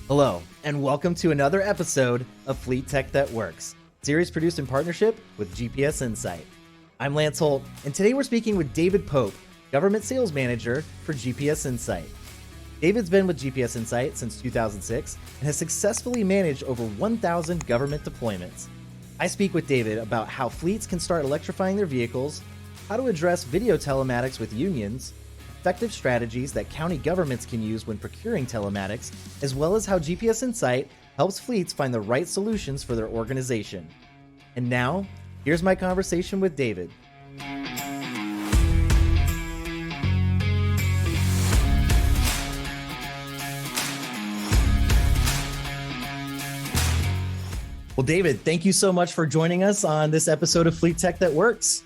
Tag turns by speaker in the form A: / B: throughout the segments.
A: Hello, and welcome to another episode of Fleet Tech That Works, series produced in partnership with GPS Insight. I'm Lance Holt, and today we're speaking with David Pope, Government Sales Manager for GPS Insight. David's been with GPS Insight since 2006 and has successfully managed over 1,000 government deployments. I speak with David about how fleets can start electrifying their vehicles, how to address video telematics with unions, effective strategies that county governments can use when procuring telematics, as well as how GPS Insight helps fleets find the right solutions for their organization. And now, here's my conversation with David. Well, David, thank you so much for joining us on this episode of Fleet Tech That Works.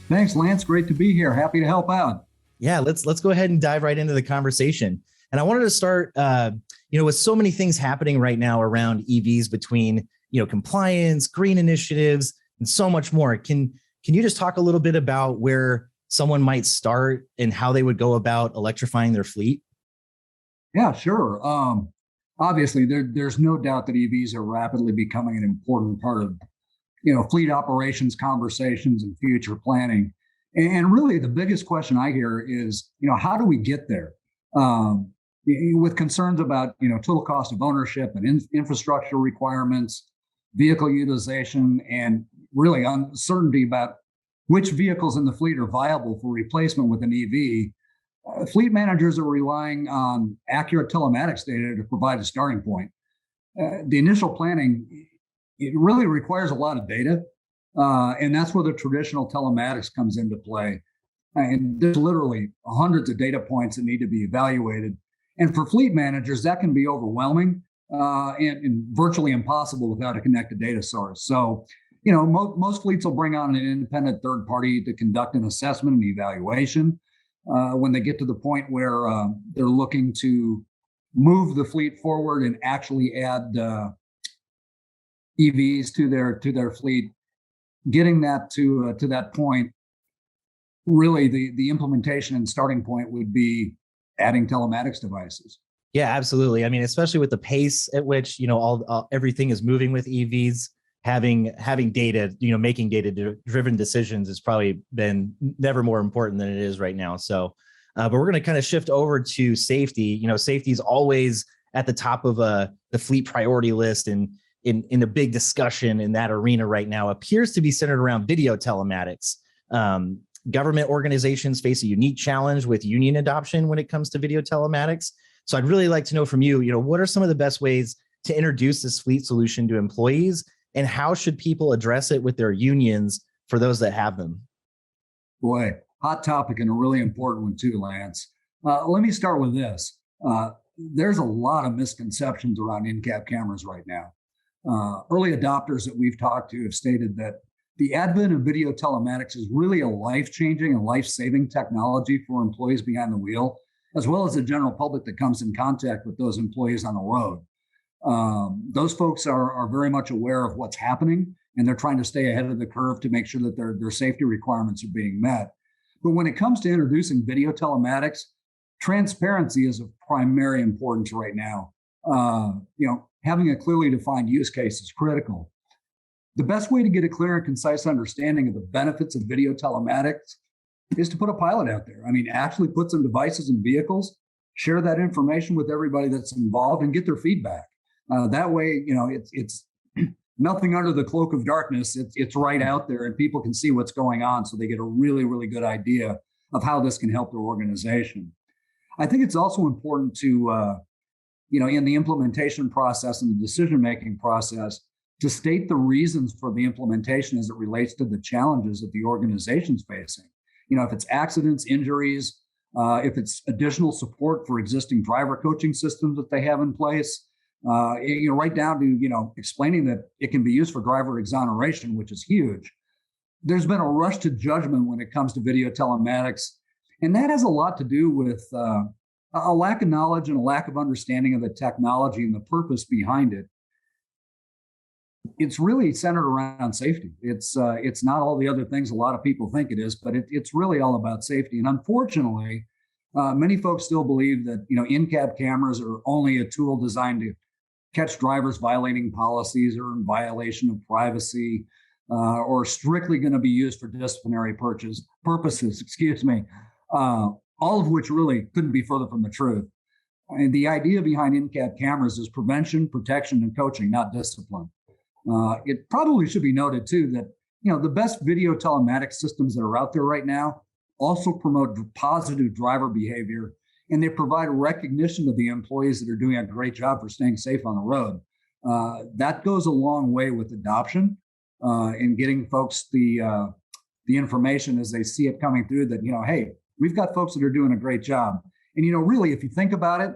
B: Thanks, Lance. Great to be here. Happy to help out.
A: Yeah, let's go ahead and dive right into the conversation. And I wanted to start, with so many things happening right now around EVs between, compliance, green initiatives, and so much more. Can you just talk a little bit about where someone might start and how they would go about electrifying their fleet?
B: Yeah, sure. Obviously, there's no doubt that EVs are rapidly becoming an important part of, fleet operations conversations and future planning. And really, the biggest question I hear is, how do we get there? With concerns about, total cost of ownership and infrastructure requirements, vehicle utilization, and really uncertainty about which vehicles in the fleet are viable for replacement with an EV. Fleet managers are relying on accurate telematics data to provide a starting point. The initial planning, it really requires a lot of data. And that's where the traditional telematics comes into play. And there's literally hundreds of data points that need to be evaluated. And for fleet managers, that can be overwhelming and virtually impossible without a connected data source. So, most fleets will bring on an independent third party to conduct an assessment and evaluation. When they get to the point where they're looking to move the fleet forward and actually add EVs to their fleet, getting that to that point, really the implementation and starting point would be adding telematics devices.
A: Yeah, absolutely. I mean, especially with the pace at which everything is moving with EVs, having data, making data-driven decisions has probably been never more important than it is right now. So, but we're going to kind of shift over to safety. Safety is always at the top of the fleet priority list, and in a big discussion in that arena right now appears to be centered around video telematics. Government organizations face a unique challenge with union adoption when it comes to video telematics. So I'd really like to know from you, what are some of the best ways to introduce this fleet solution to employees, and how should people address it with their unions for those that have them?
B: Boy, hot topic and a really important one too, Lance. Let me start with this. There's a lot of misconceptions around in-cab cameras right now. Early adopters that we've talked to have stated that the advent of video telematics is really a life-changing and life-saving technology for employees behind the wheel, as well as the general public that comes in contact with those employees on the road. Those folks are very much aware of what's happening, and they're trying to stay ahead of the curve to make sure that their safety requirements are being met. But when it comes to introducing video telematics, transparency is of primary importance right now. Having a clearly defined use case is critical. The best way to get a clear and concise understanding of the benefits of video telematics is to put a pilot out there. Actually put some devices in vehicles, share that information with everybody that's involved, and get their feedback. That way, it's nothing under the cloak of darkness. It's right out there, and people can see what's going on, so they get a really, really good idea of how this can help their organization. I think it's also important to in the implementation process and the decision-making process, to state the reasons for the implementation as it relates to the challenges that the organization's facing. If it's accidents, injuries, if it's additional support for existing driver coaching systems that they have in place, right down to, explaining that it can be used for driver exoneration, which is huge. There's been a rush to judgment when it comes to video telematics, and that has a lot to do with a lack of knowledge and a lack of understanding of the technology and the purpose behind it. It's really centered around safety. It's not all the other things a lot of people think it is, but it's really all about safety. And unfortunately, Many folks still believe that in-cab cameras are only a tool designed to catch drivers violating policies or in violation of privacy, or strictly going to be used for disciplinary purposes. Excuse me. All of which really couldn't be further from the truth. And the idea behind in-cab cameras is prevention, protection, and coaching, not discipline. It probably should be noted too that the best video telematics systems that are out there right now also promote positive driver behavior, and they provide recognition of the employees that are doing a great job for staying safe on the road. That goes a long way with adoption and getting folks the information as they see it coming through that hey, we've got folks that are doing a great job. And really, if you think about it,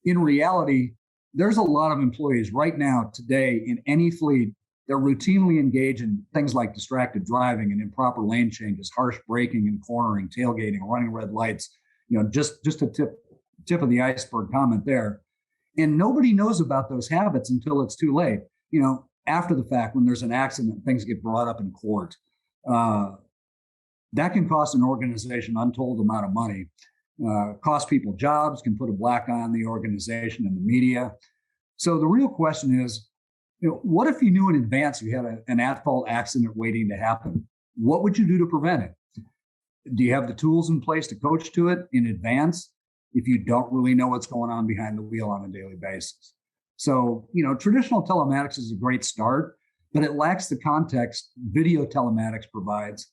B: in reality, there's a lot of employees right now today in any fleet that routinely engage in things like distracted driving and improper lane changes, harsh braking and cornering, tailgating, running red lights. Just a tip of the iceberg comment there. And nobody knows about those habits until it's too late. After the fact, when there's an accident, things get brought up in court. That can cost an organization untold amount of money, cost people jobs, can put a black eye on the organization and the media. So the real question is, what if you knew in advance you had an at-fault accident waiting to happen? What would you do to prevent it? Do you have the tools in place to coach to it in advance if you don't really know what's going on behind the wheel on a daily basis? So, traditional telematics is a great start, but it lacks the context video telematics provides.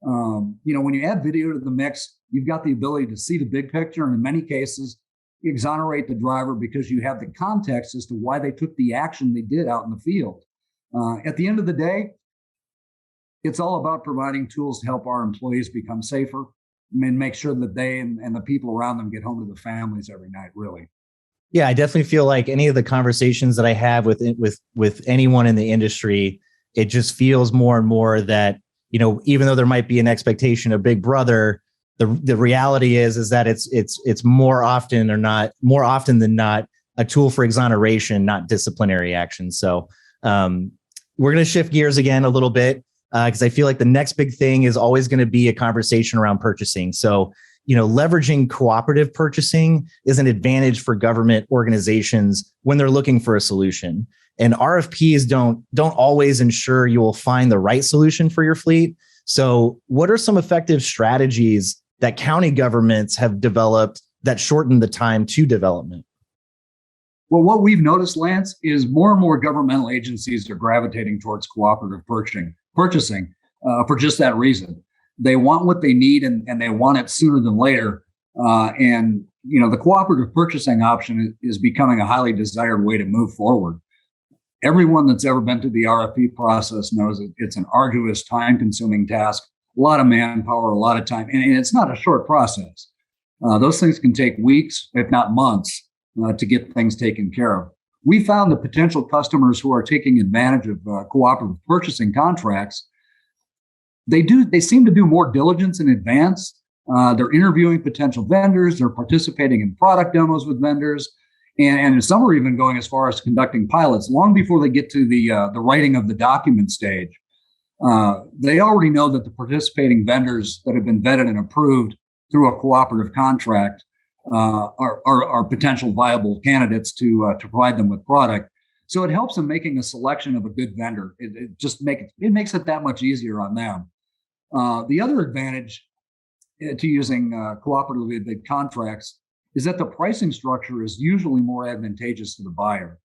B: When you add video to the mix, you've got the ability to see the big picture, and in many cases, exonerate the driver because you have the context as to why they took the action they did out in the field. At the end of the day, it's all about providing tools to help our employees become safer and make sure that they and the people around them get home to their families every night, really.
A: Yeah, I definitely feel like any of the conversations that I have with anyone in the industry, it just feels more and more that, even though there might be an expectation of Big Brother, the reality is that it's more often than not a tool for exoneration, not disciplinary action. So we're going to shift gears again a little bit because I feel like the next big thing is always going to be a conversation around purchasing. So leveraging cooperative purchasing is an advantage for government organizations when they're looking for a solution. And RFPs don't always ensure you will find the right solution for your fleet. So what are some effective strategies that county governments have developed that shorten the time to development?
B: Well, what we've noticed, Lance, is more and more governmental agencies are gravitating towards cooperative purchasing for just that reason. They want what they need and they want it sooner than later. And the cooperative purchasing option is becoming a highly desired way to move forward. Everyone that's ever been through the RFP process knows it's an arduous, time-consuming task, a lot of manpower, a lot of time, and it's not a short process. Those things can take weeks, if not months, to get things taken care of. We found that potential customers who are taking advantage of cooperative purchasing contracts, they seem to do more diligence in advance. They're interviewing potential vendors, they're participating in product demos with vendors, and some are even going as far as conducting pilots long before they get to the writing of the document stage. They already know that the participating vendors that have been vetted and approved through a cooperative contract are potential viable candidates to provide them with product. So it helps them making a selection of a good vendor. It makes it that much easier on them. The other advantage to using cooperative contracts is that the pricing structure is usually more advantageous to the buyer.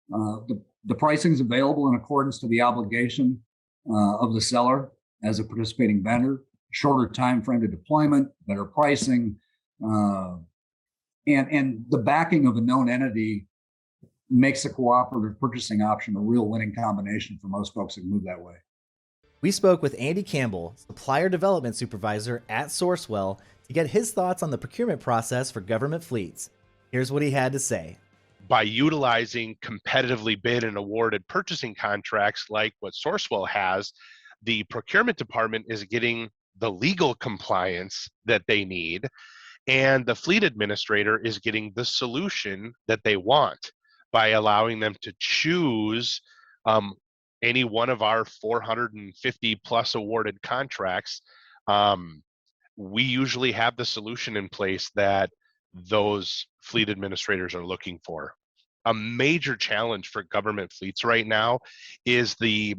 B: The pricing is available in accordance to the obligation of the seller as a participating vendor, shorter time frame to deployment, better pricing, and the backing of a known entity makes the cooperative purchasing option a real winning combination for most folks that move that way.
A: We spoke with Andy Campbell, Supplier Development Supervisor at Sourcewell, to get his thoughts on the procurement process for government fleets. Here's what he had to say.
C: By utilizing competitively bid and awarded purchasing contracts like what Sourcewell has, the procurement department is getting the legal compliance that they need, and the fleet administrator is getting the solution that they want by allowing them to choose any one of our 450 plus awarded contracts we usually have the solution in place that those fleet administrators are looking for. A major challenge for government fleets right now is the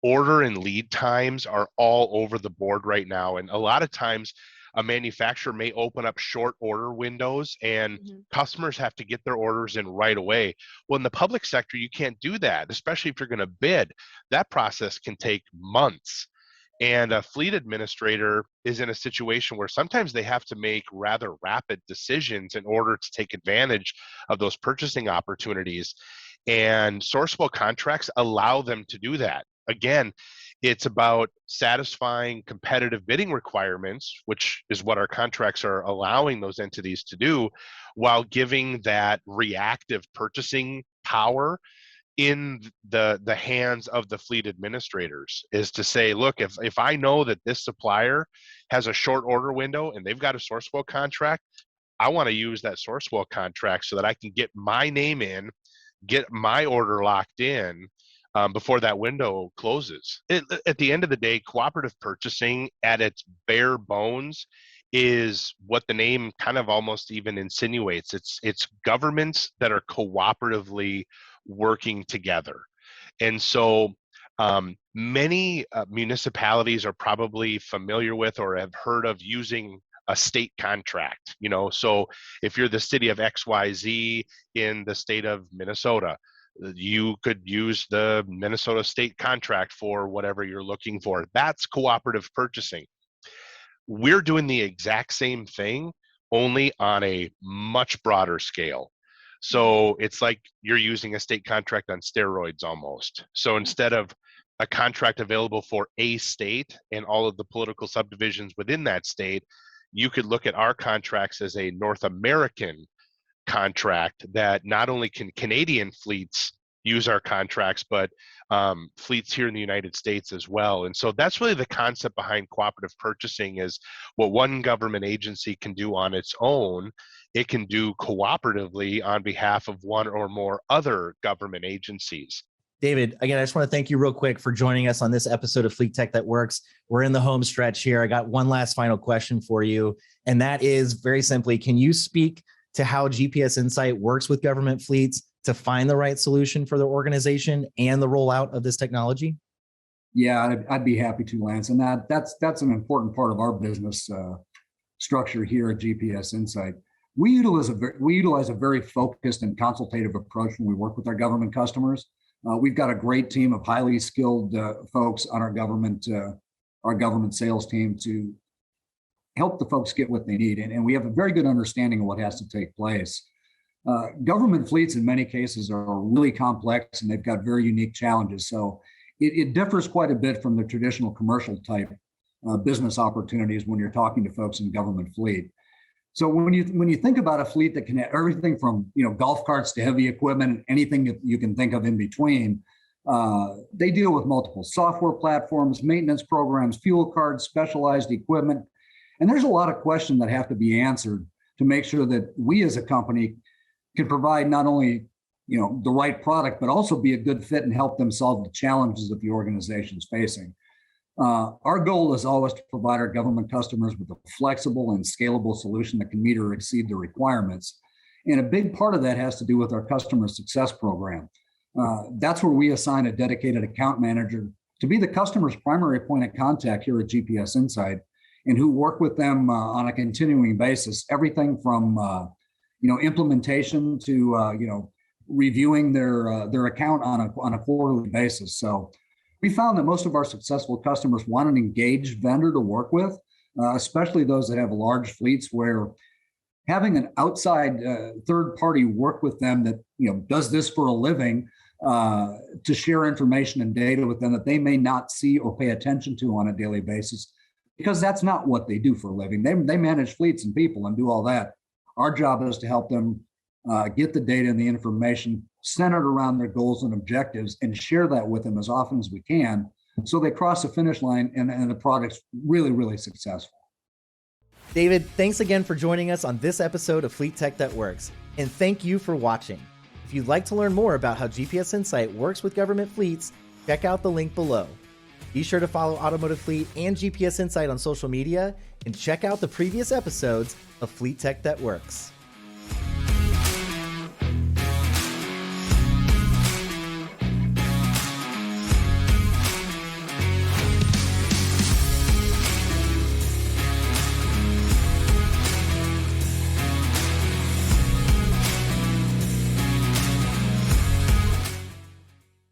C: order and lead times are all over the board right now, and a lot of times a manufacturer may open up short order windows and customers have to get their orders in right away. Well, in the public sector, you can't do that, especially if you're going to bid. That process can take months. And a fleet administrator is in a situation where sometimes they have to make rather rapid decisions in order to take advantage of those purchasing opportunities. And sourceable contracts allow them to do that. Again, it's about satisfying competitive bidding requirements, which is what our contracts are allowing those entities to do, while giving that reactive purchasing power in the hands of the fleet administrators, is to say, look, if I know that this supplier has a short order window and they've got a sourceable contract, I want to use that sourceable contract so that I can get my name in, get my order locked in before that window closes. At the end of the day, cooperative purchasing at its bare bones is what the name kind of almost even insinuates. It's governments that are cooperatively working together. And so many municipalities are probably familiar with or have heard of using a state contract. So if you're the city of XYZ in the state of Minnesota, you could use the Minnesota state contract for whatever you're looking for. That's cooperative purchasing. We're doing the exact same thing, only on a much broader scale. So it's like you're using a state contract on steroids almost. So instead of a contract available for a state and all of the political subdivisions within that state, you could look at our contracts as a North American contract that not only can Canadian fleets use our contracts, but fleets here in the United States as well. And so that's really the concept behind cooperative purchasing, is what one government agency can do on its own, it can do cooperatively on behalf of one or more other government agencies.
A: David, again, I just want to thank you real quick for joining us on this episode of Fleet Tech That Works. We're in the home stretch here. I got one last final question for you, and that is very simply, can you speak to how GPS Insight works with government fleets to find the right solution for their organization and the rollout of this technology?
B: Yeah, I'd be happy to, Lance. And that's an important part of our business structure here at GPS Insight. We utilize a very focused and consultative approach when we work with our government customers. We've got a great team of highly skilled folks on our government sales team to help the folks get what they need. And we have a very good understanding of what has to take place. Government fleets in many cases are really complex and they've got very unique challenges. So it differs quite a bit from the traditional commercial type business opportunities when you're talking to folks in government fleet. So when you think about a fleet that can have everything from golf carts to heavy equipment and anything that you can think of in between, they deal with multiple software platforms, maintenance programs, fuel cards, specialized equipment. And there's a lot of questions that have to be answered to make sure that we as a company can provide not only the right product, but also be a good fit and help them solve the challenges that the organization is facing. Our goal is always to provide our government customers with a flexible and scalable solution that can meet or exceed their requirements. And a big part of that has to do with our customer success program. That's where we assign a dedicated account manager to be the customer's primary point of contact here at GPS Insight, and who work with them on a continuing basis, everything from implementation to reviewing their account on a quarterly basis. So we found that most of our successful customers want an engaged vendor to work with, especially those that have large fleets, where having an outside third party work with them that does this for a living, to share information and data with them that they may not see or pay attention to on a daily basis, because that's not what they do for a living. They manage fleets and people and do all that. Our job is to help them get the data and the information centered around their goals and objectives and share that with them as often as we can, so they cross the finish line and the product's really, really successful.
A: David, thanks again for joining us on this episode of Fleet Tech That Works, and thank you for watching. If you'd like to learn more about how GPS Insight works with government fleets, check out the link below. Be sure to follow Automotive Fleet and GPS Insight on social media and check out the previous episodes of Fleet Tech That Works.